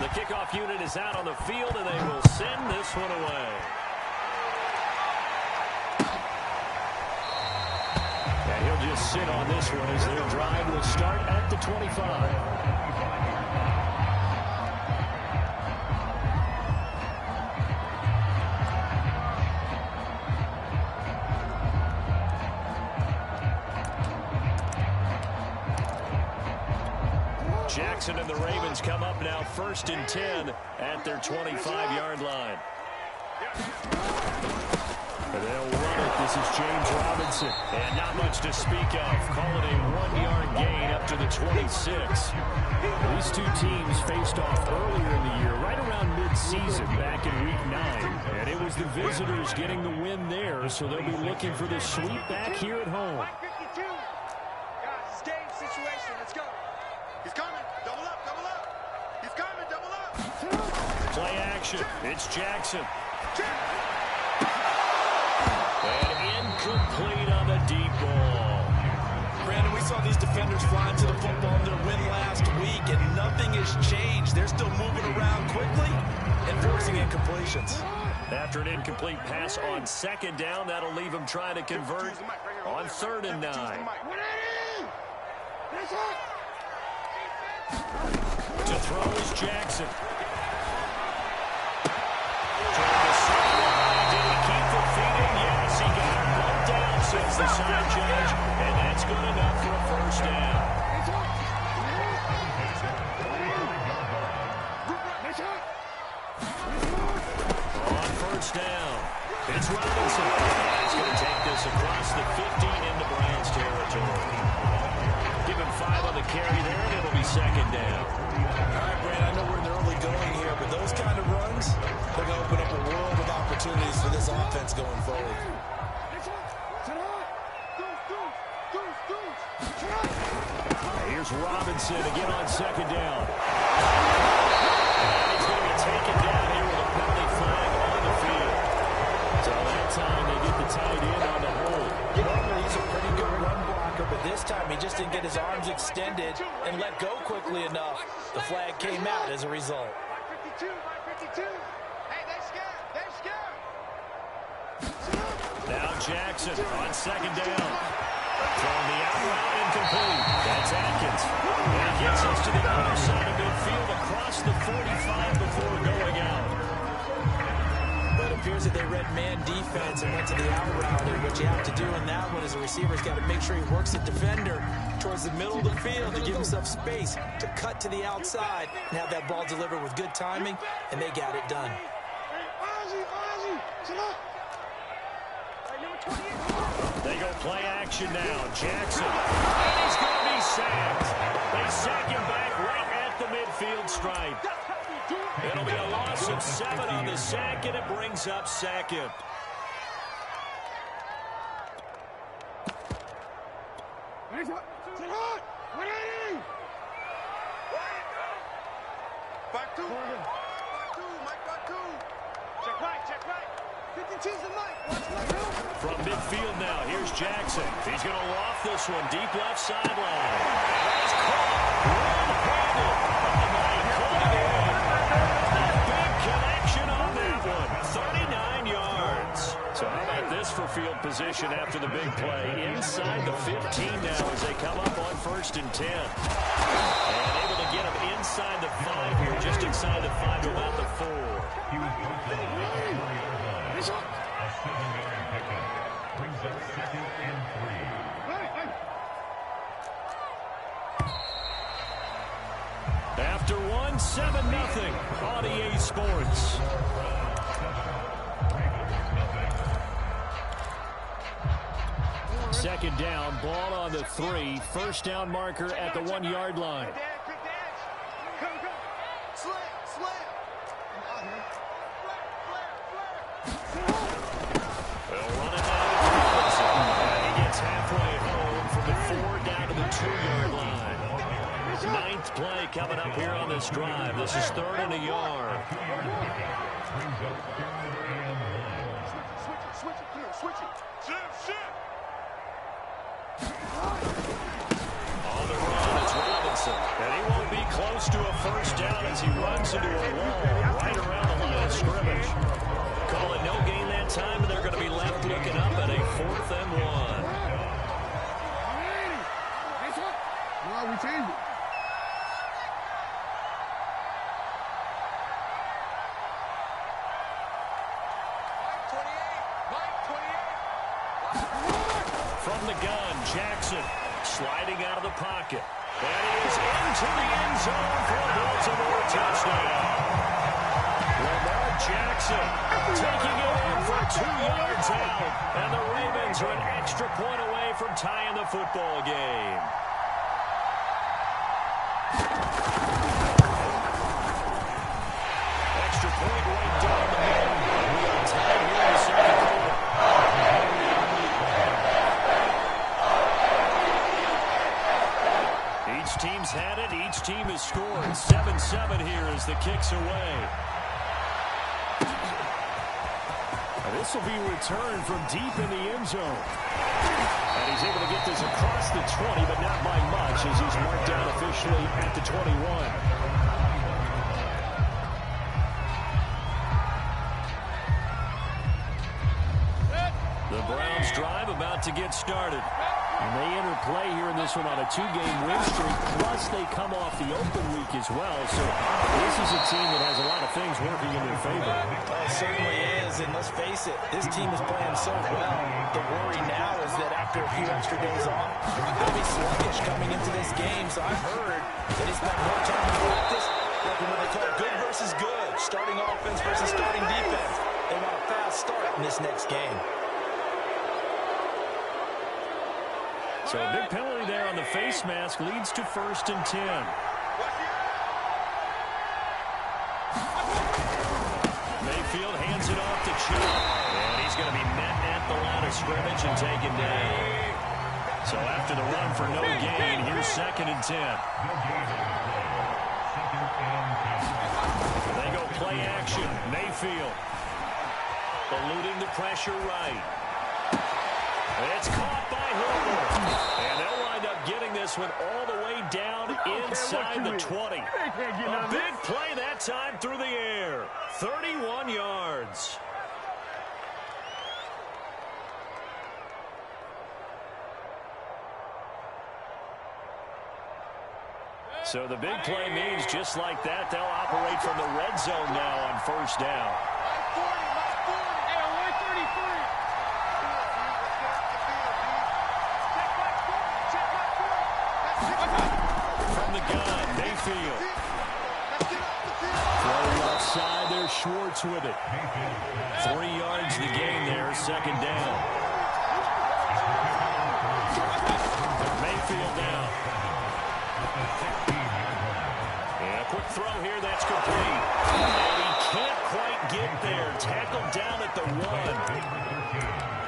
The kickoff unit is out on the field, and they will send this one away. And he'll just sit on this one as their drive will start at the 25. Jackson and the Ravens come up now 1st and 10 at their 25-yard line. And they'll run it. This is James Robinson. And not much to speak of. Call it a 1-yard gain up to the 26. These two teams faced off earlier in the year, right around mid-season, back in Week 9. And it was the visitors getting the win there, so they'll be looking for the sweep back here at home. 52. Guys, it's game situation. Let's go. He's coming. Double up, double up. He's coming, double up. Play action. It's Jackson. And incomplete on the deep ball. Brandon, we saw these defenders flying to the football in their win last week, and nothing has changed. They're still moving around quickly and forcing incompletions. After an incomplete pass on 2nd down, that'll leave them trying to convert on 3rd and 9. To throw is Jackson. Did he keep the feet in? Yes, he got it one down, says the side judge, and that's good enough for a 1st down. On 1st down, it's Robinson. He's going to take this across the 15 into Browns territory. Give him 5 on the carry there, and it'll be 2nd down. All right, Brand, I know we're in the early going here, but those kind of runs, they're going to open up a world of opportunities for this offense going forward. Here's Robinson again on 2nd down. And he's going to be taken down here with a penalty flag on the field. So that time they get the tight end on the hold. Normally he's a pretty good run blocker, but this time he just didn't get his arms extended and let go quickly enough. The flag came out as a result. 52, 52. Hey, they're scared. They're scared. Now Jackson on 2nd down. Throwing the out route incomplete. That's Atkins. And he gets us to the other side of midfield across the 45 before going out. But it appears that they read man defense and went to the out route. And what you have to do in that one is a receiver's got to make sure he works the defender towards the middle of the field to give himself space to cut to the outside and have that ball delivered with good timing, and they got it done. They go play action now. Jackson. And he's going to be sacked. They sack him back right at the midfield stripe. It'll be a loss of 7 on the sack, and it brings up 2nd. Back two. Mike, back two. Check right, check right. 52's the Mike. From midfield now, here's Jackson. He's going to loft this one deep left sideline. And it's caught one-handed. Big connection on that one. 39 yards. So how about this for field position after the big play? Inside the 15 now as they come up on 1st and 10. And able to get them inside the 5 here, just inside the 5 to about the 4. After 1, 7-0 on EA Sports. Second down, ball on the 3. 1st down marker at the 1-yard line. They'll run it down to Robinson. And he gets halfway home from the 4 down to the 2-yard line. 9th play coming up here on this drive. This is 3rd and a yard. Switch it. Shift. On the run, it's Robinson. Robinson. And he won't be close to a first down as he runs into a wall right around the line of scrimmage. Call it no gain that time, and they're going to be left looking up at a 4th and 1. We changed it. From the gun, Jackson sliding out of the pocket. And he is into the end zone for a Baltimore touchdown. Lamar Jackson taking it in for 2 yards out. And the Ravens are an extra point away from tying the football game. Extra point right down the middle. We are tied here in the second quarter. Each team's had it. Each team has scored. 7-7 here as the kick's away. And this will be returned from deep in the end zone. And he's able to get this across the 20, but not by much as he's marked down officially at the 21. The Browns drive about to get started. And they enter play here in this one on a 2-game win streak, plus they come off the open week as well. So this is a team that has a lot of things working in their favor. It certainly is, and let's face it, this team is playing so well. The worry now is that after a few extra days off, they'll be sluggish coming into this game. So I've heard that he spent more time in practice working what they call good versus good, starting offense versus starting defense. They want a fast start in this next game. So a big penalty there on the face mask leads to 1st and 10. Mayfield hands it off to Chubb. And he's going to be met at the line of scrimmage and taken down. So after the run for no gain, here's 2nd and 10. They go play action. Mayfield eluding the pressure right. It's caught by Hoover. And they'll wind up getting this one all the way down inside the 20. A big play that time through the air. 31 yards. So the big play means just like that, they'll operate from the red zone now on 1st down. From the gun, Mayfield. Throw outside there, Schwartz with it. 3 yards the gain there, 2nd down. Mayfield down. And a quick throw here, that's complete. And he can't quite get there. Tackled down at the 1.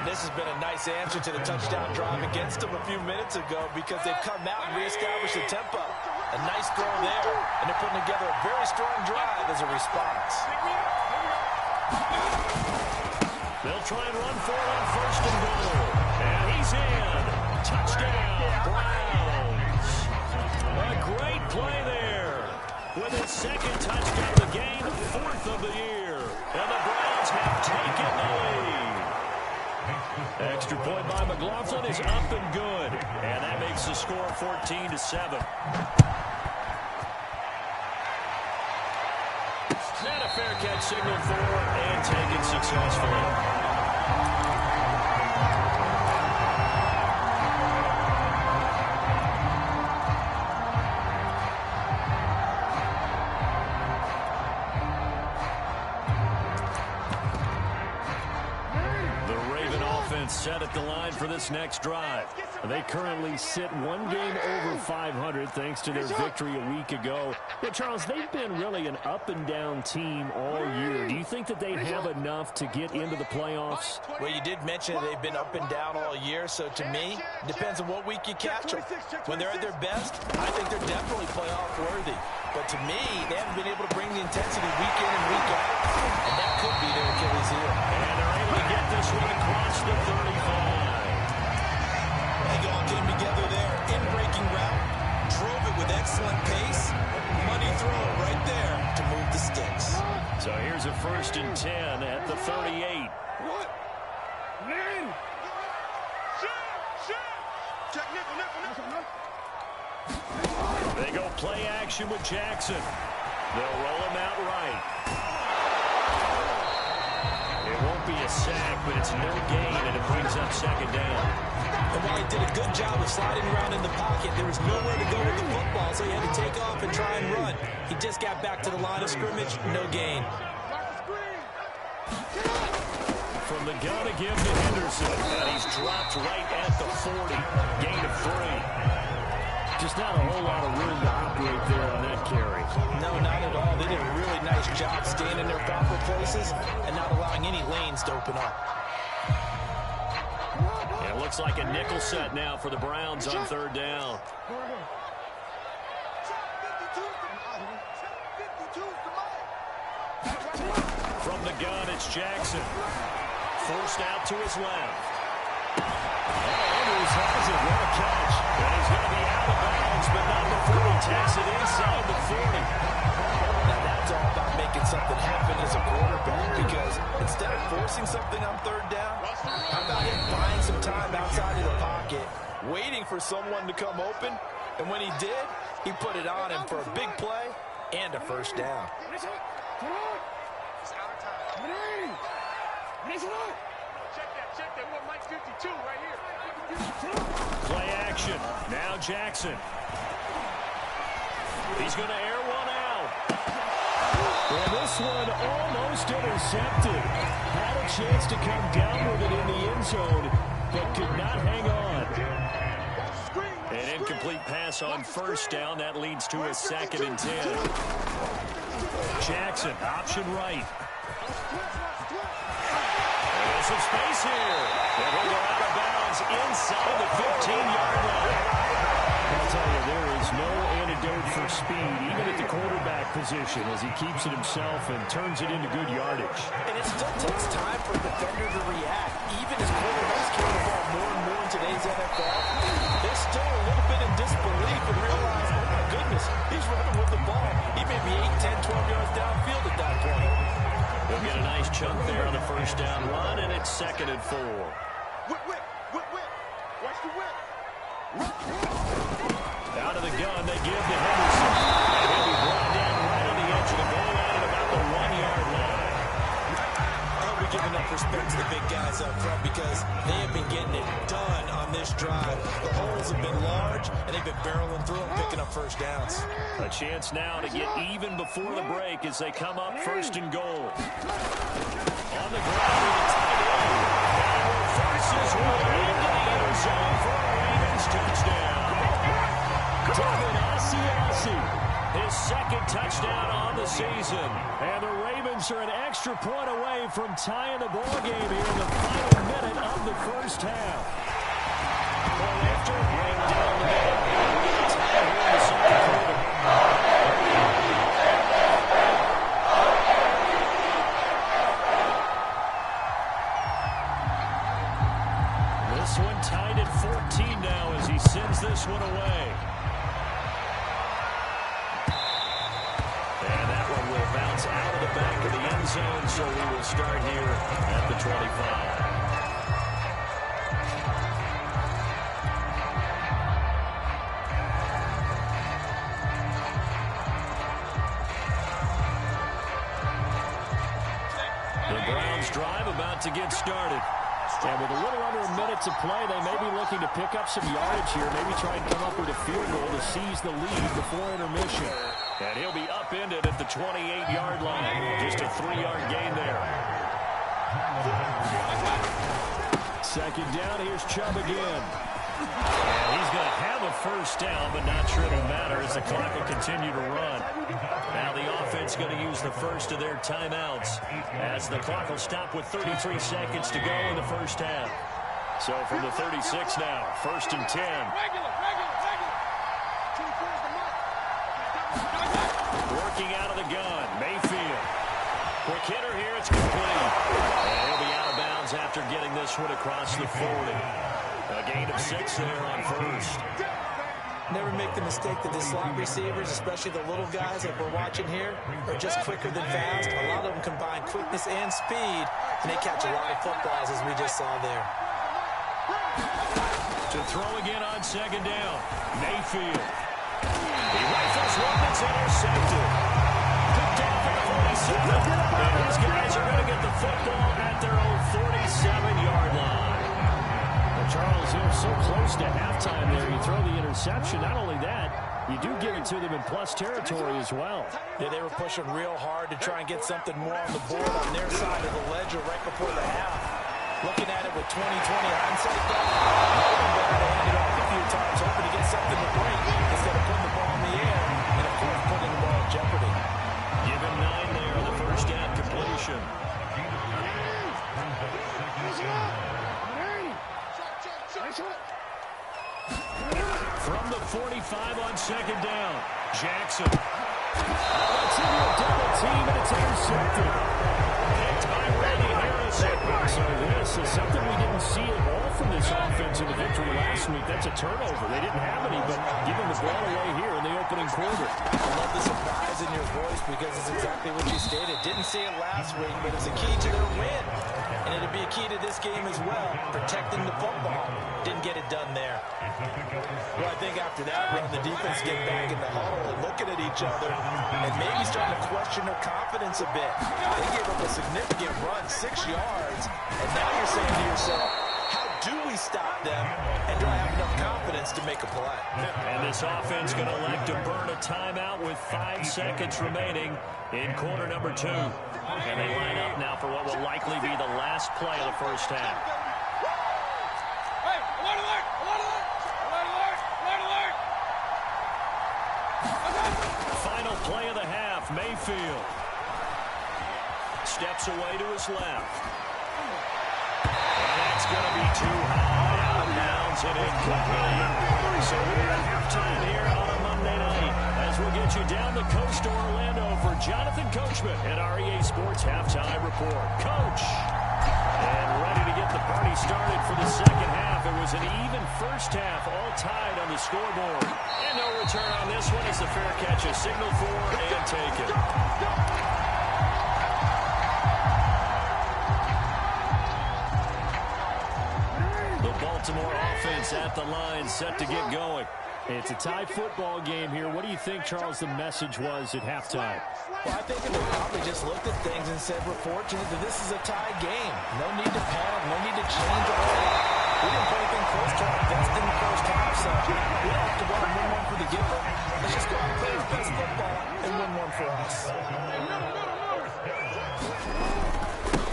And this has been a nice answer to the touchdown drive against them a few minutes ago because they've come out and reestablished the tempo. A nice throw there, and they're putting together a very strong drive as a response. They'll try and run for it on 1st and goal. And he's in. Touchdown, Browns. A great play there. With his 2nd touchdown of the game, 4th of the year. And the Browns have taken the lead. Extra point by McLaughlin is up and good. And that makes the score 14-7. And a fair catch signaled for and taken successfully. Set at the line for this next drive. They currently sit 1 game over 500 thanks to their victory a week ago. But Charles, they've been really an up-and-down team all year. Do you think that they have enough to get into the playoffs? Well, you did mention they've been up and down all year, so to me, it depends on what week you catch them. When they're at their best, I think they're definitely playoff worthy. But to me, they haven't been able to bring the intensity week in and week out, and that could be their Achilles heel. And they're able to get this one across the 35. They all came together there in breaking route, drove it with excellent first and 10 at the 38. What? Man! Check nickel. They go play action with Jackson. They'll roll him out right. It won't be a sack, but it's no gain, and it brings up second down. And while he did a good job of sliding around in the pocket, there was nowhere to go with the football, so he had to take off and try and run. He just got back to the line of scrimmage, no gain. From the gun again to Henderson, and he's dropped right at the 40. Gain of 3. Just not a whole lot of room to operate there on that carry. No, not at all. They did a really nice job staying in their proper places and not allowing any lanes to open up. It looks like a nickel set now for the Browns on third down. From the gun, it's Jackson. Forced out to his left. Andrews has it. What a catch. And he's going to be out of bounds, but not before he takes it inside the 40. Now that's all about making something happen as a quarterback, because instead of forcing something on third down, how about him buying some time outside of the pocket, waiting for someone to come open, and when he did, he put it on him for a big play and a first down. Check that. What, Mike 52 right here. Play action. Now Jackson. He's going to air one out. And this one almost intercepted. Had a chance to come down with it in the end zone, but could not hang on. An incomplete pass on first down. That leads to a second and 10. Jackson, option right. There's some space here. And he'll go out of bounds inside the 15-yard line. I'll tell you, there is no antidote for speed, even at the quarterback position, as he keeps it himself and turns it into good yardage. And it still takes time for a defender to react. Even as quarterbacks carry the ball more and more in today's NFL, they're still a little bit in disbelief and realize, oh my goodness, he's running with the ball. He may be 8, 10, 12 yards downfield at that point. They'll get a nice chunk there on the first down run, and it's second and 4. Whip. Watch the whip. Out of the gun, they give to Henderson. And he'll be brought down right on the edge of the goal line at about the 1-yard line. I'll be giving up respect to the big guys up front, because they have been getting it done on this drive. The holes have been large, and they've been barreling through them, picking up first downs. A chance now to get even before the break as they come up first and goal. On the ground with a tight end. And will force his way into the end zone for a Ravens touchdown. David Asiasi, his second touchdown on the season. And the Ravens are an extra point away from tying the ball game here in the final minute of the first half. Point after, right down the middle. Tie here in the second quarter. This one tied at 14 now as he sends this one away. And that one will bounce out of the back of the end zone, so we will start here at the 25. The Browns drive about to get started. And with a little under a minute to play, they may be looking to pick up some yardage here, maybe try and come up with a field goal to seize the lead before intermission. And he'll be upended at the 28-yard line. Just a 3-yard gain there. Second down, here's Chubb again. And he's going to have a first down, but not sure it'll matter as the clock will continue to run. Now the offense going to use the first of their timeouts as the clock will stop with 33 seconds to go in the first half. So from the 36 now, first and 10. Working out of the gun, Mayfield. Quick hitter here, it's complete. And he'll be out of bounds after getting this one across the 40. A gain of 6 there on first. Never make the mistake that the slot receivers, especially the little guys like we're watching here, are just quicker than fast. A lot of them combine quickness and speed, and they catch a lot of footballs, as we just saw there. To throw again on second down, Mayfield. He rifles one that's intercepted. Picked off at the 47. And these guys are going to get the football at their own 47-yard line. Charles, you're so close to halftime there. You throw the interception. Not only that, you do give it to them in plus territory as well. Yeah, they were pushing real hard to try and get something more on the board on their side of the ledger right before the half. Looking at it with 20/20 hindsight, though, better to hand it off a few times, hoping to get something to break instead of putting the ball in the air and, of course, putting the ball in jeopardy. Give him 9 there on the first down completion. From the 45 on second down, Jackson. That's into a double team, and it's intercepted. Picked by Randy Harrison. So this is something we didn't see at all from this offense in the victory last week. That's a turnover. They didn't have any, but giving the ball away here in the opening quarter. I love the surprise in your voice because it's exactly what you stated. Didn't see it last week, but it's a key to their win. And it'll be a key to this game as well, protecting the football. Didn't get it done there. Well, I think after that run, the defense getting back in the huddle and looking at each other and maybe starting to question their confidence a bit. They gave up a significant run, 6 yards, and now you're saying to yourself, how do we stop them, and do I have enough confidence to make a play? And this offense going to elect to burn a timeout with 5 seconds remaining in quarter number 2. And they line up now for what will likely be the last play of the first half. Hey, alert, alert, alert, alert, alert, alert, alert. Final play of the half, Mayfield. Steps away to his left. And that's going to be too high, out of bounds and incomplete. So we're at halftime here on a Monday night as we'll get you down the coast to Orlando for Jonathan Coachman at our EA Sports Halftime Report. Coach! And ready to get the party started for the second half. It was an even first half, all tied on the scoreboard. And no return on this one as the fair catch is signaled for and taken. The Baltimore offense at the line, set to get going. It's a tie football game here. What do you think, Charles, the message was at halftime? Well, I think they probably just looked at things and said, we're fortunate that this is a tie game. No need to panic, no need to change a whole lot. We didn't play anything close to our best in the first half, so we don't have to go and win one for the giver. Let's just go out and play our best football and win one for us.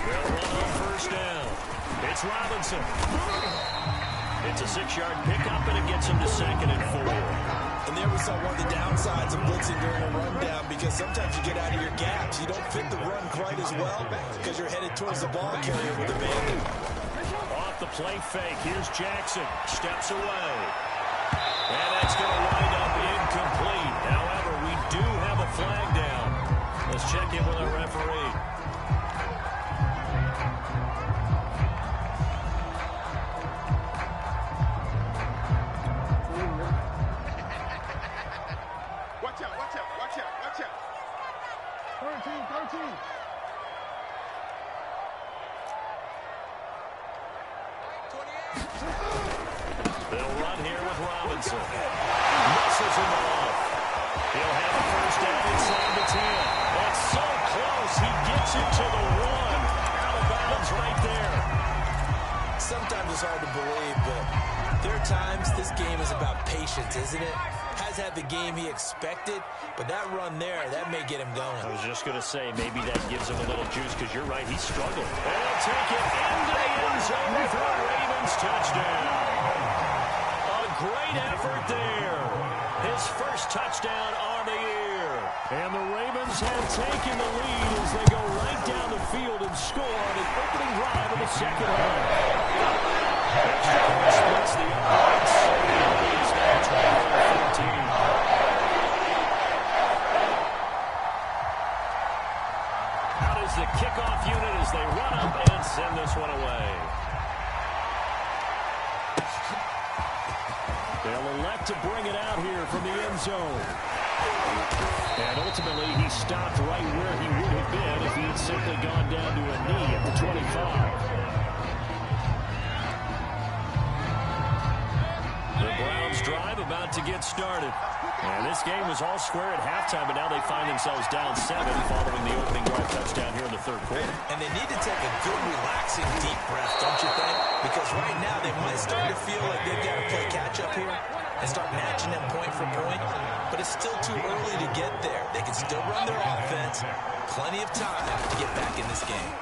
They'll run on first down. It's Robinson. It's a 6-yard pickup, and it gets him to 2nd and 4. And there we saw one of the downsides of blitzing during a rundown because sometimes you get out of your gaps. You don't fit the run quite as well because you're headed towards the ball carrier with abandon. Off the play fake, here's Jackson. Steps away. And that's going to wind up incomplete. However, we do have a flag down. Let's check in with our referee. Watch out, watch out, watch out, watch out. 13. They'll run here with Robinson. Misses him off. He'll have a first down inside the 10. That's so close. He gets it to the 1. Out of bounds right there. Sometimes it's hard to believe, but there are times this game is about patience, isn't it? Has had the game he expected, but that run there, that may get him going. I was just going to say, maybe that gives him a little juice because you're right, he struggled. And he'll take it into the end zone for a Ravens touchdown. A great effort there. His first touchdown on the year. And the Ravens have taken the lead as they go right down the field and score on the opening drive of the second half. Extra point splits the uprights. He's now 24-14. Out is the kickoff unit as they run up and send this one away. They'll elect to bring it out here from the end zone. And ultimately, he stopped right where he would have been if he had simply gone down to a knee at the 25. The Browns drive about to get started. And this game was all square at halftime, but now they find themselves down 7 following the opening drive touchdown here in the third quarter. And they need to take a good, relaxing, deep breath, don't you think? Because right now they might start to feel like they've got to play catch-up here and start matching them point for point. But it's still too early to get there. They can still run their offense. Plenty of time to get back in this game.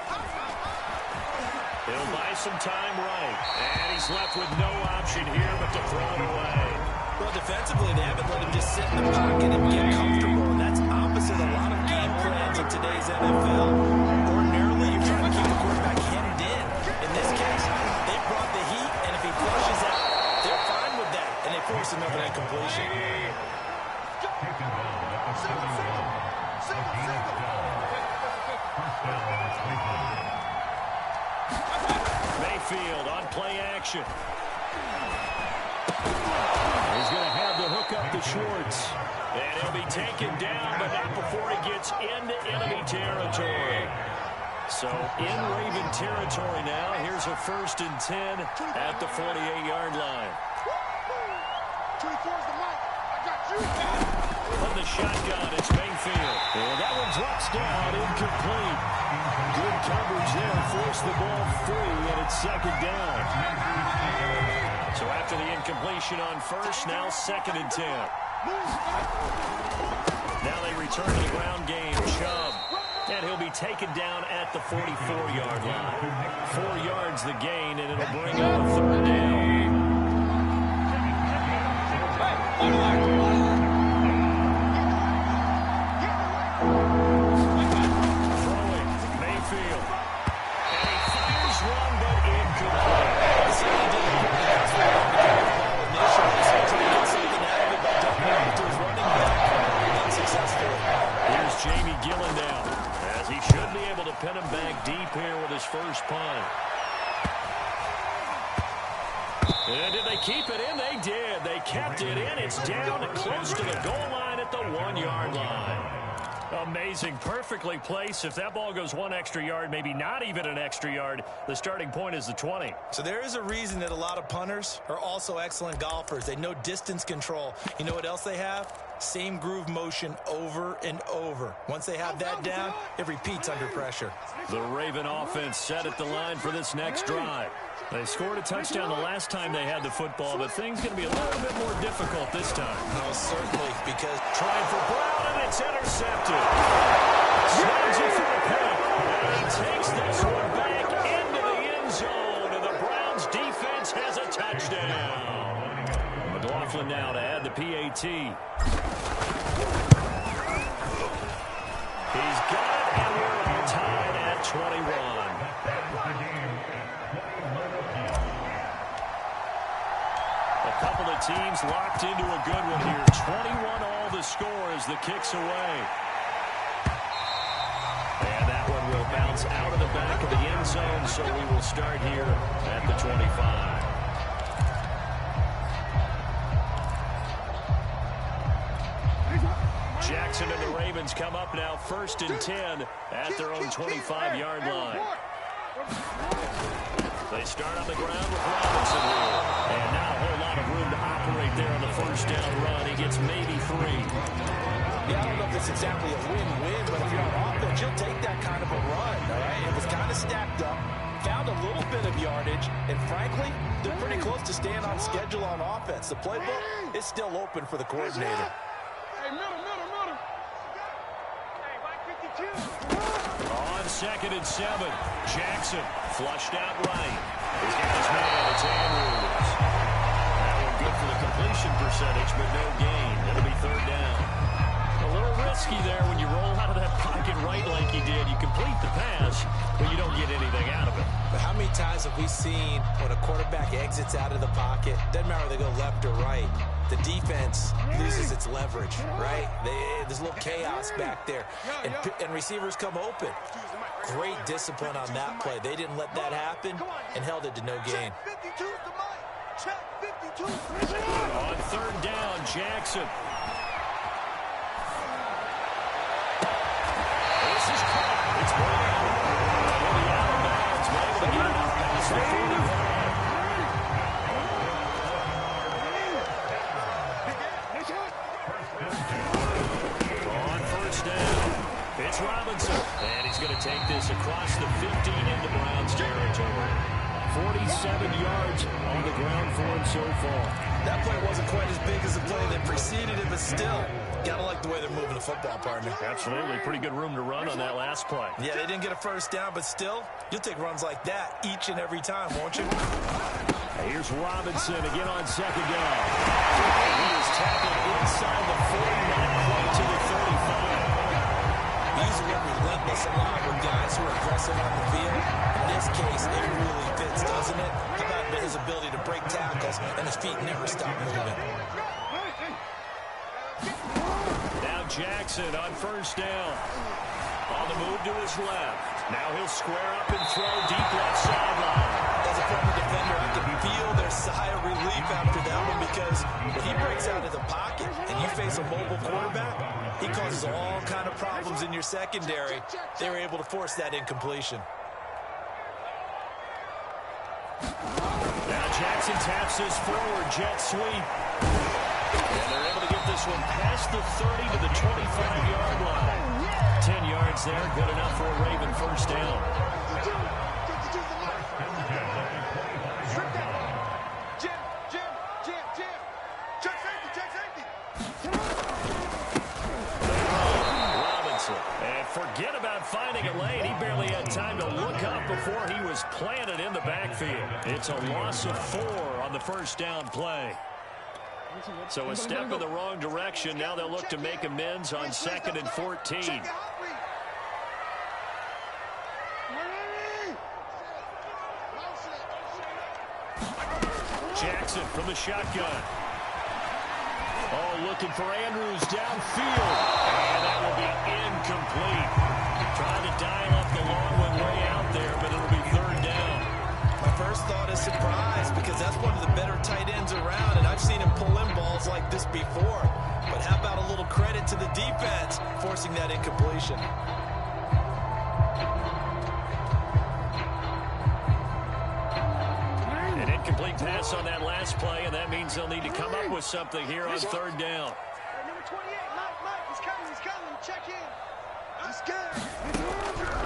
He'll buy some time right. And he's left with no option here but to throw it away. Well, defensively, they haven't let him just sit in the pocket and get comfortable. And that's opposite a lot of game plans in today's NFL. Ordinarily, you're trying to keep the quarterback hemmed in. In this case, they brought the heat, and if he flushes out, they're fine with that. And they force another incompletion. Mayfield on play action. He's going to have the hook up to Schwartz. And he'll be taken down, but not before he gets into enemy territory. So in Raven territory now. Here's a 1st and 10 at the 48-yard line. 24's the mic. I got you. From the shotgun, it's Mayfield. And that one drops down, incomplete. Good coverage there, forced the ball free, and it's 2nd down. So after the incompletion on 1st, now 2nd and 10. Now they return to the ground game. Chubb. And he'll be taken down at the 44-yard line. 4 yards the gain, and it'll bring up a 3rd down. Throwing, Mayfield. And he fires one, but incomplete. Here's Jamie Gillen now, as he should be able to pin him back deep here with his first punt. And did they keep it in? They did. They kept it in. It's down close to the goal line at the 1-yard line. Amazing. Perfectly placed. If that ball goes 1 extra yard, maybe not even an extra yard, the starting point is the 20. So there is a reason that a lot of punters are also excellent golfers. They know distance control. You know what else they have? Same groove motion over and over. Once they have that down, it repeats under pressure. The Raven offense set at the line for this next drive. They scored a touchdown the last time they had the football, but things going to be a little bit more difficult this time. No, certainly, because trying for Brown, and it's intercepted. Snags it for a pick, and he takes this one back into the end zone, and the Browns defense has a touchdown. McLaughlin now to add the PAT. He's got it, and we're all tied at 21. A couple of teams locked into a good one here. 21 all the score as the kick's away. And that one will bounce out of the back of the end zone, so we will start here at the 25. Jackson and the Ravens come up now 1st and 10 at their own 25-yard line. They start on the ground with Robinson here. And not a whole lot of room to operate there on the 1st down run. He gets maybe 3. Yeah, I don't know if it's exactly a win-win, but if you're on offense, you'll take that kind of a run, all right? It was kind of stacked up, found a little bit of yardage, and frankly, they're pretty close to staying on schedule on offense. The playbook is still open for the coordinator. Hey, middle. Hey, Mike 52. On 2nd and 7, Jackson flushed out right. He's got his man. It's Andrews. That one good for the completion percentage, but no gain. It'll be 3rd down. A little risky there when you roll out of that pocket right like he did. You complete the pass, but you don't get anything out of it. But how many times have we seen when a quarterback exits out of the pocket, doesn't matter whether they go left or right, the defense loses its leverage, right? There's a little chaos back there, and receivers come open. Great discipline on that play. They didn't let that happen and held it to no gain. Check 52. On third down, Jackson. This is caught. It's Brown. Will be out of bounds. Able to get it up past the 45. On first down, it's Robinson. And he's going to take this across the 15 into Browns territory. 47 yards on the ground for him so far. That play wasn't quite as big as the play that preceded it, but still, gotta like the way they're moving the football, partner. Absolutely. Pretty good room to run on that last play. Yeah, they didn't get a first down, but still, you'll take runs like that each and every time, won't you? Here's Robinson again on second down. He is tackled inside the 40, not quite to the 35. He's relentless a lot with guys who are aggressive on the field. In this case, it really fits, doesn't it? How about his ability to break tackles and his feet never stop moving? Now Jackson on first down. On the move to his left. Now he'll square up and throw deep left sideline. As a former defender, I can feel their sigh of relief after that one because when he breaks out of the pocket and you face a mobile quarterback, he causes all kind of problems in your secondary. They were able to force that incompletion. Now Jackson taps this forward jet sweep. And they're able to get this one past the 30 to the 25-yard line. 10 yards there, good enough for a Raven first down. Robinson. And forget about finding a lane. He barely had time to look up before he was planted in the backfield. It's a loss of 4 on the first down play. So a step in the wrong direction. Now they'll look to make amends on 2nd and 14. Jackson from the shotgun. Oh, looking for Andrews downfield. And that will be incomplete. Trying to dial up the long one way out there, but it'll be third down. My first thought is surprise because that's one of the better tight ends around, and I've seen him pull in balls like this before. But how about a little credit to the defense forcing that incompletion? An incomplete pass on that last play, and that means they'll need to come up with something here on third down. Number 28, Mike, he's coming, check in. He's good.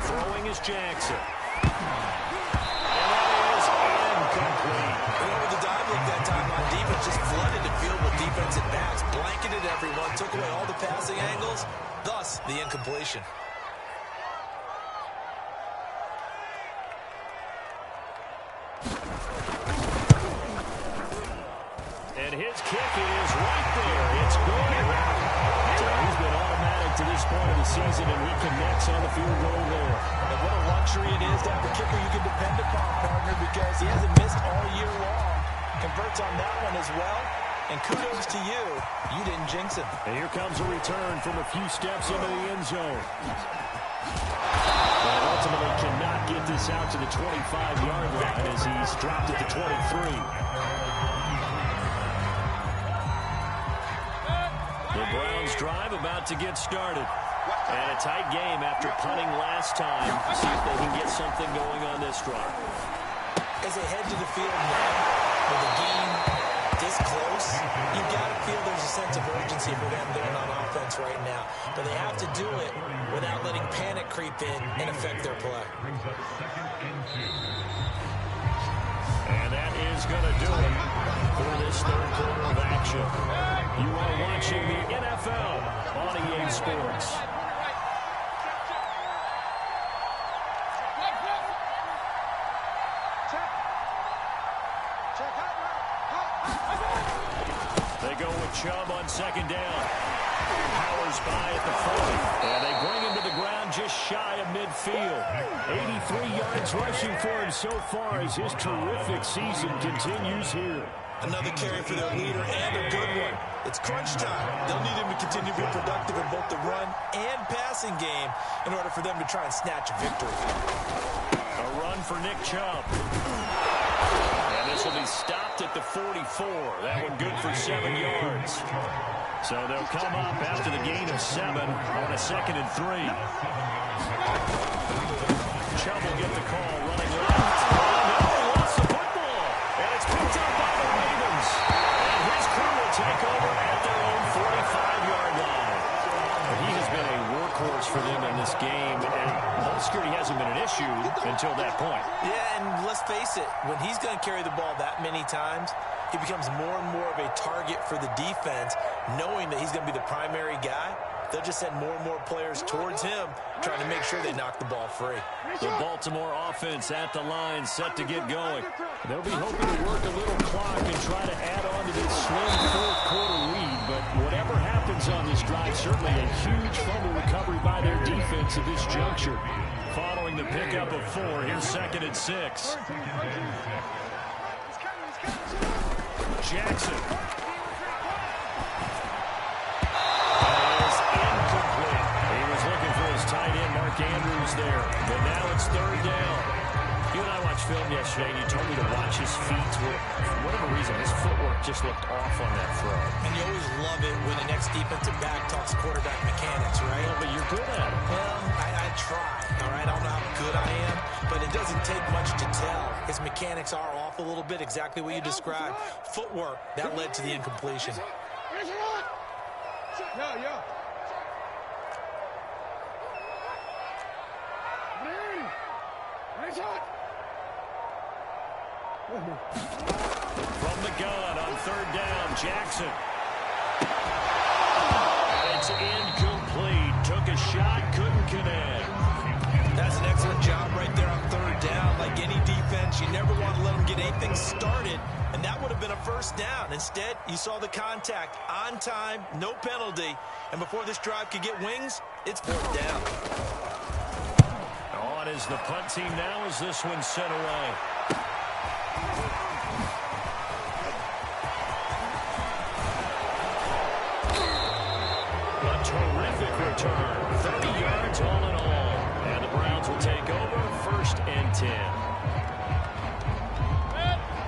Throwing is Jackson. And that is incomplete. With the dive look that time on defense, just flooded the field with defensive backs, blanketed everyone, took away all the passing angles, thus the incompletion. And his kick is right there. It's good. So he's been automatic to this point of the season, and he connects on the field goal there. And what a luxury it is to have a kicker you can depend upon, partner, because he hasn't missed all year long. Converts on that one as well. And kudos to you. You didn't jinx it. And here comes a return from a few steps into the end zone. And ultimately cannot get this out to the 25-yard line as he's dropped at the 23. The Browns drive about to get started. And a tight game after punting last time. See if they can get something going on this drive. As they head to the field now, with the game this close, you've got to feel there's a sense of urgency for them there on offense right now. But they have to do it without letting panic creep in and affect their play. And that is going to do it for this third quarter of action. You are watching the NFL on EA Sports. They go with Chubb on second down. Powers by at the 40. And they bring him to the ground just shy of midfield. 83 yards rushing for him so far as his terrific season continues here. Another carry for their leader and a good one. It's crunch time. They'll need him to continue to be productive in both the run and passing game in order for them to try and snatch a victory. A run for Nick Chubb. And this will be stopped at the 44. That one good for 7 yards. So they'll come up after the gain of 7 on a 2nd and 3. Chubb will get the call running left. Oh, lost the football. And it's picked up by the Ravens. And his crew will take over at their own 45-yard line. He has been a workhorse for them in this game, and ball security hasn't been an issue until that point. Yeah, and let's face it, when he's going to carry the ball that many times, he becomes more and more of a target for the defense, knowing that he's going to be the primary guy. They'll just send more and more players towards him, trying to make sure they knock the ball free. The Baltimore offense at the line, set to get going. They'll be hoping to work a little clock and try to add on to this slim fourth-quarter lead, but whatever happens on this drive, certainly a huge fumble recovery by their defense at this juncture. Following the pickup of 4, here's 2nd and 6. Jackson. Tight end Mark Andrews there, but now it's 3rd down. You and I watched film yesterday, and you told me to watch his feet. For whatever reason, his footwork just looked off on that throw. And you always love it when the next defensive back talks quarterback mechanics, right? Well, but you're good at it. Well, I try, all right? I don't know how good I am, but it doesn't take much to tell. His mechanics are off a little bit, exactly what you described. Footwork, that led to the incompletion. Yeah. From the gun on 3rd down, Jackson. It's incomplete. Took a shot, couldn't connect. That's an excellent job right there on 3rd down. Like any defense, you never want to let them get anything started, and that would have been a 1st down. Instead, you saw the contact on time, no penalty, and before this drive could get wings, it's 4th down. On is the punt team now as this one's sent away. A terrific return. 30 yards all in all. And the Browns will take over 1st and 10.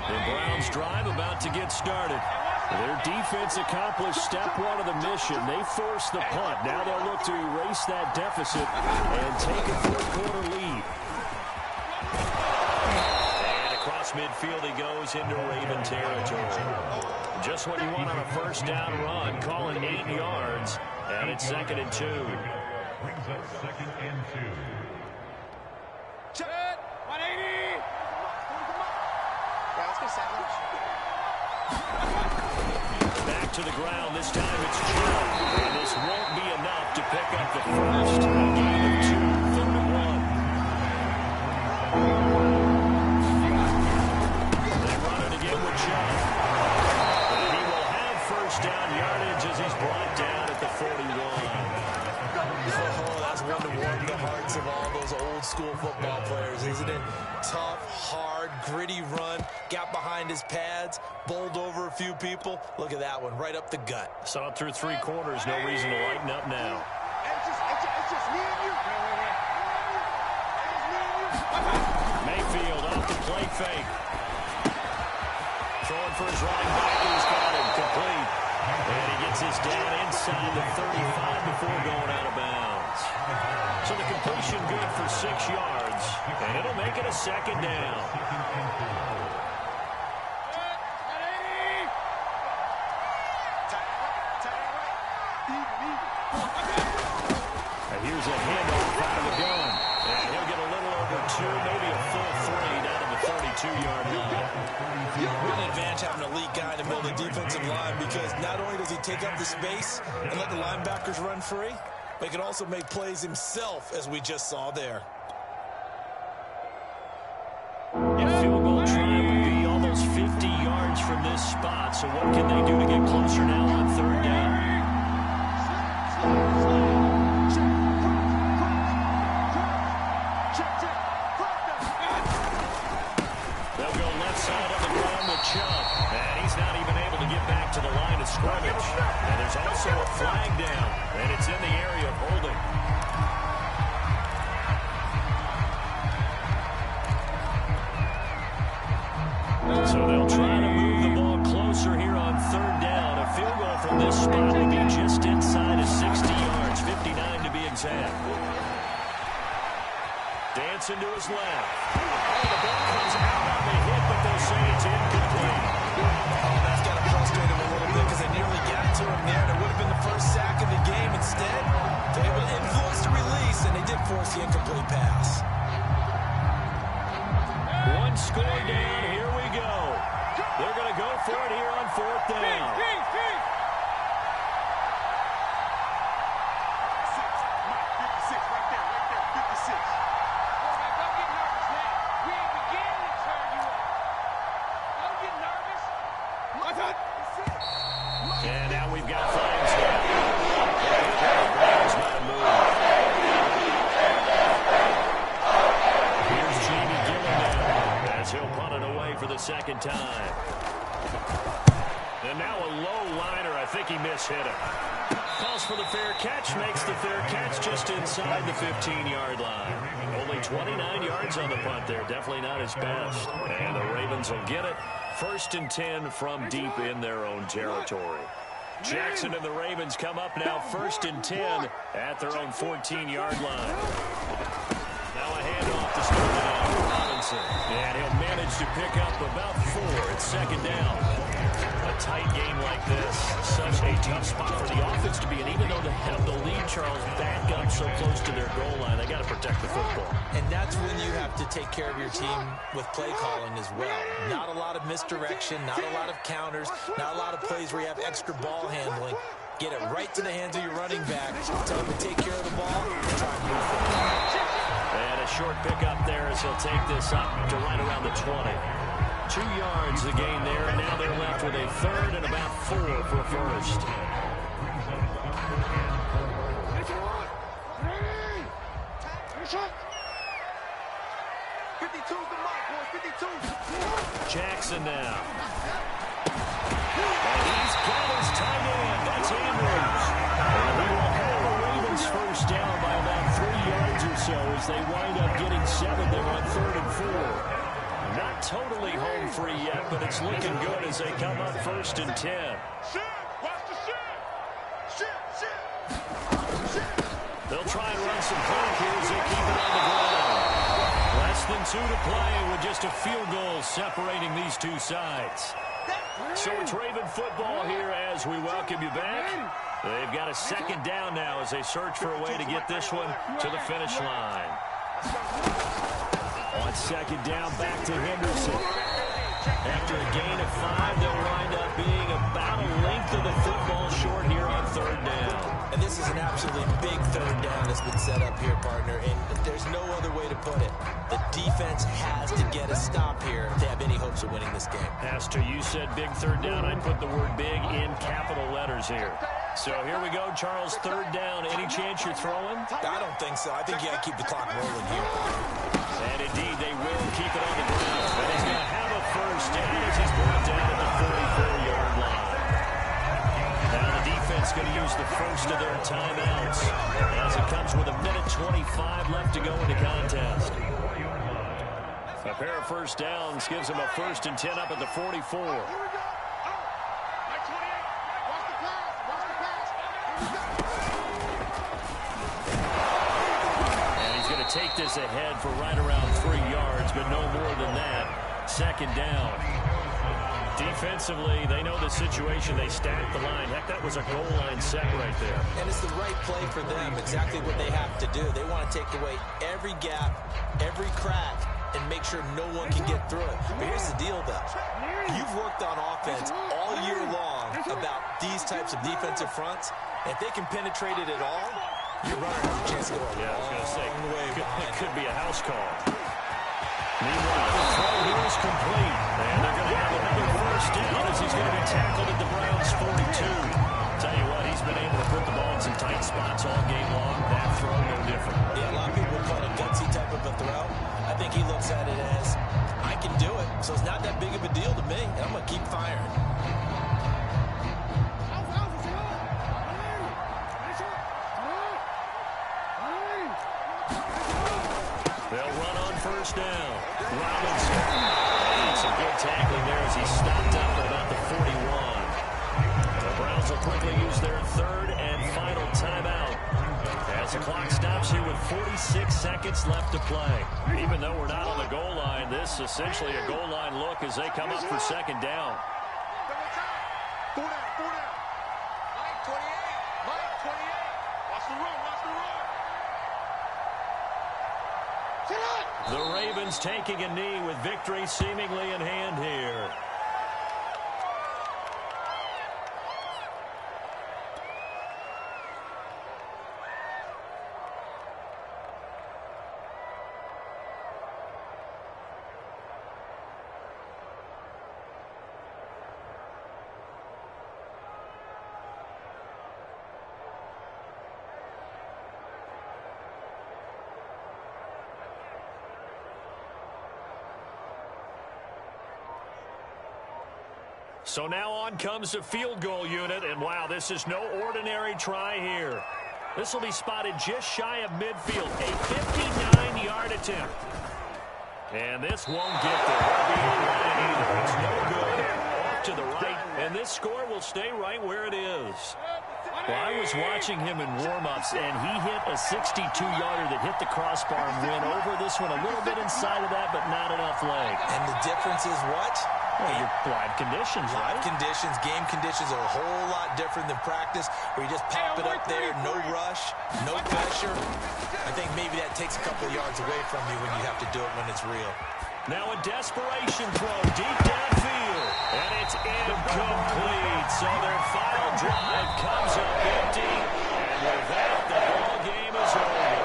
The Browns drive about to get started. Their defense accomplished step 1 of the mission. They forced the punt. Now they'll look to erase that deficit and take a 4th-quarter lead. And across midfield he goes into Raven territory. Just what you want on a 1st down run. Call it 8 yards. And it's 2nd and 2. Brings us 2nd and 2. Check. 180. Yeah, let's go sandwich. Back to the ground. This time it's Chubb. And this won't be enough to pick up the first. A gain of 2, 3rd and 1. They run it again with Chubb. And he will have 1st down yardage as he's brought down at the 41. Oh, that's one to warm the hearts of all those old school football players, isn't it? Tough, hard, gritty run, got behind his pads, bowled over a few people. Look at that one, right up the gut. Saw it through 3 quarters, no reason to lighten up now. It's just me and you. Mayfield off the play fake. Throwing for his running back, he's got him complete. And he gets this down inside the 35 before going out of bounds. So the completion good for 6 yards, and it'll make it a 2nd down. And here's a handoff out of the gun. And he'll get a little over 2, maybe a full 3 down to the 32-yard line. Really advantage having an elite guy in the middle of the defensive line, because not only does he take up the space and let the linebackers run free, but he can also make plays himself, as we just saw there. And field goal try would be almost 50 yards from this spot. So what can they do to get closer now on 3rd down? They'll go left side of the ground with Chubb. And he's not even able to get back to the line of scrimmage. And there's also a flag down. And it's in the area of holding. So they'll try to move the ball closer here on third down. A field goal from this spot would be just inside of 60 yards, 59 to be exact. Dancing to his left. Oh, the ball comes out on the hit, but they'll say it's incomplete. Oh, that's got to frustrate him a little bit because they nearly got to him there. It would have been the first sack of the game. Instead, they were able to influence the release, and they did force the incomplete pass. One score down. Here we go. They're going to go for it here on fourth down. And now we've got flags down. Here's Jamie Gilligan as he'll punt it away for the second time. And now a low liner. I think he mishit him. Calls for the fair catch, makes the fair catch just inside the 15-yard line. Only 29 yards on the punt there. Definitely not his best. And the Ravens will get it. 1st and 10 from deep in their own territory. Jackson and the Ravens come up now 1st and 10 at their own 14-yard line. Now a handoff to start it out for Robinson. And he'll manage to pick up about 4 at second down. A tight game like this, such a tough spot for the offense to be in. Even though they have the lead, Charles, back up so close to their goal line, they got to protect the football. And that's when you have to take care of your team with play calling as well. Not a lot of misdirection, not a lot of counters, not a lot of plays where you have extra ball handling. Get it right to the hands of your running back. Tell him to take care of the ball and try and move forward. And a short pickup there as he'll take this up to right around the 20. 2 yards the gain there, and now they're left with a third and about 4 for a first. Jackson now. And he's got his tight end. That's Andrews. And he will have a Ravens first down by about 3 yards or so as they wind up getting 7 there on 3rd and 4. Not totally home free yet, but it's looking good as they come up 1st and 10. They'll try and run some clock here as they keep it on the ground. Less than 2 to play with just a field goal separating these two sides. So it's Raven football here as we welcome you back. They've got a second down now as they search for a way to get this one to the finish line. On second down, back to Henderson. After a gain of 5, they'll wind up being about a length of the football short here on 3rd down. And this is an absolutely big 3rd down that's been set up here, partner, and there's no other way to put it. The defense has to get a stop here if they have any hopes of winning this game. Pastor, you said big 3rd down. I'd put the word big in capital letters here. So here we go, Charles, 3rd down. Any chance you're throwing? I don't think so. I think you got to keep the clock rolling here. And indeed, they will keep it on the ground. But he's going to have a first down as he's brought down at the 44-yard line. Now the defense going to use the first of their timeouts as it comes with a minute 25 left to go in the contest. A pair of first downs gives them a 1st and 10 up at the 44. Take this ahead for right around 3 yards, but no more than that. Second down. Defensively, they know the situation. They stack the line. Heck, that was a goal line set right there. And it's the right play for them, exactly what they have to do. They want to take away every gap, every crack, and make sure no one can get through it. But here's the deal, though. You've worked on offense all year long about these types of defensive fronts. If they can penetrate it at all, your runner has a chance to go I was going to say, it could be a house call. Meanwhile, the throw here is complete. And they're going to have another first down as he's going to be tackled at the Browns' 42. Tell you what, he's been able to put the ball in some tight spots all game long. That throw, no different. Yeah, a lot of people would call it a gutsy type of a throw. I think he looks at it as, I can do it, so it's not that big of a deal to me, and I'm going to keep firing. They'll run on first down. Robinson. Some good tackling there as he stopped up at about the 41. The Browns will quickly use their third and final timeout as the clock stops here with 46 seconds left to play. Even though we're not on the goal line, this is essentially a goal line look as they come up for second down. Four down, four down. Mike 28, Mike 28. Watch the run, watch the run. The Ravens taking a knee with victory seemingly in hand here. So now on comes the field goal unit, and wow, this is no ordinary try here. This will be spotted just shy of midfield, a 59-yard attempt. And this won't get there. It's no good. Off to the right, and this score will stay right where it is. Well, I was watching him in warm-ups, and he hit a 62-yarder that hit the crossbar and went over this one a little bit inside of that, but not enough leg. And the difference is what? Well, your live conditions, right? Live conditions, game conditions are a whole lot different than practice, where you just pop it up there, no rush, no pressure. I think maybe that takes a couple of yards away from you when you have to do it when it's real. Now a desperation throw deep downfield, and it's incomplete. So their final drive comes up empty, and with that, the ball game is over.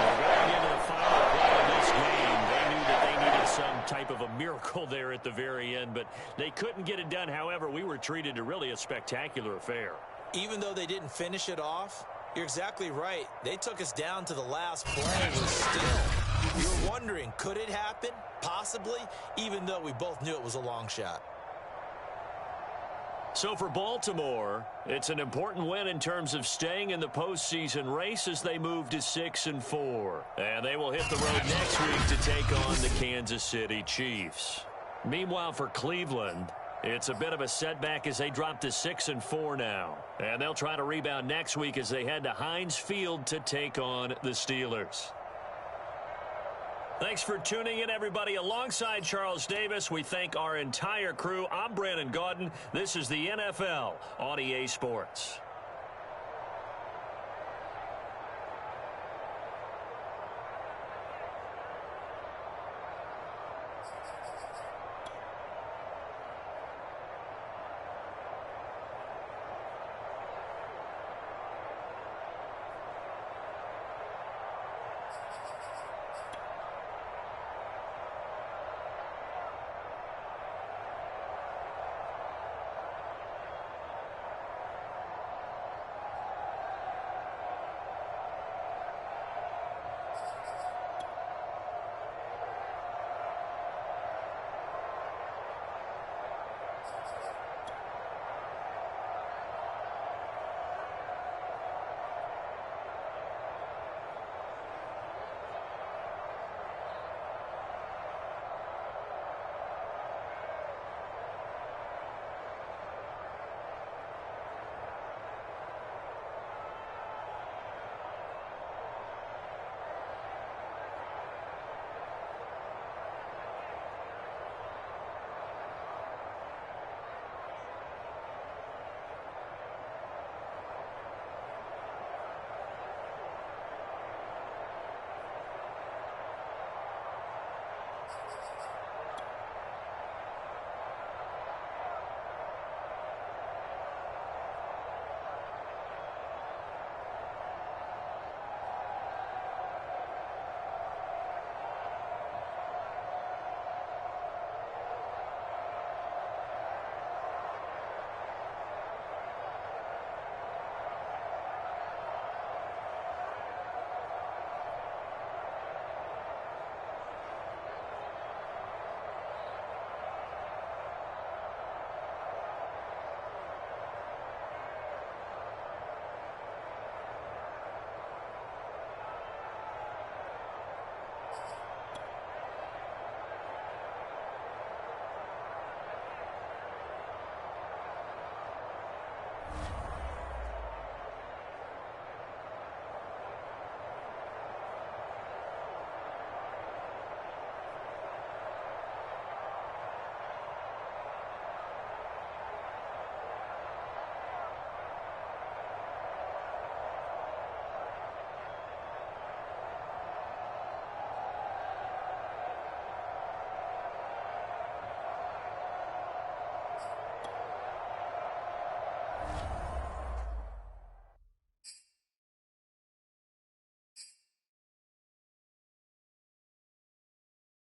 We're going into the final play of this game. They knew that they needed some type of a miracle there at the very end, but they couldn't get it done. However, we were treated to really a spectacular affair. Even though they didn't finish it off, you're exactly right. They took us down to the last play, but still, you're wondering, could it happen? Possibly, even though we both knew it was a long shot. So for Baltimore, it's an important win in terms of staying in the postseason race as they move to 6-4. And they will hit the road next week to take on the Kansas City Chiefs. Meanwhile, for Cleveland, it's a bit of a setback as they drop to 6-4 now. And they'll try to rebound next week as they head to Heinz Field to take on the Steelers. Thanks for tuning in, everybody. Alongside Charles Davis, we thank our entire crew. I'm Brandon Gaudin. This is the NFL on EA Sports.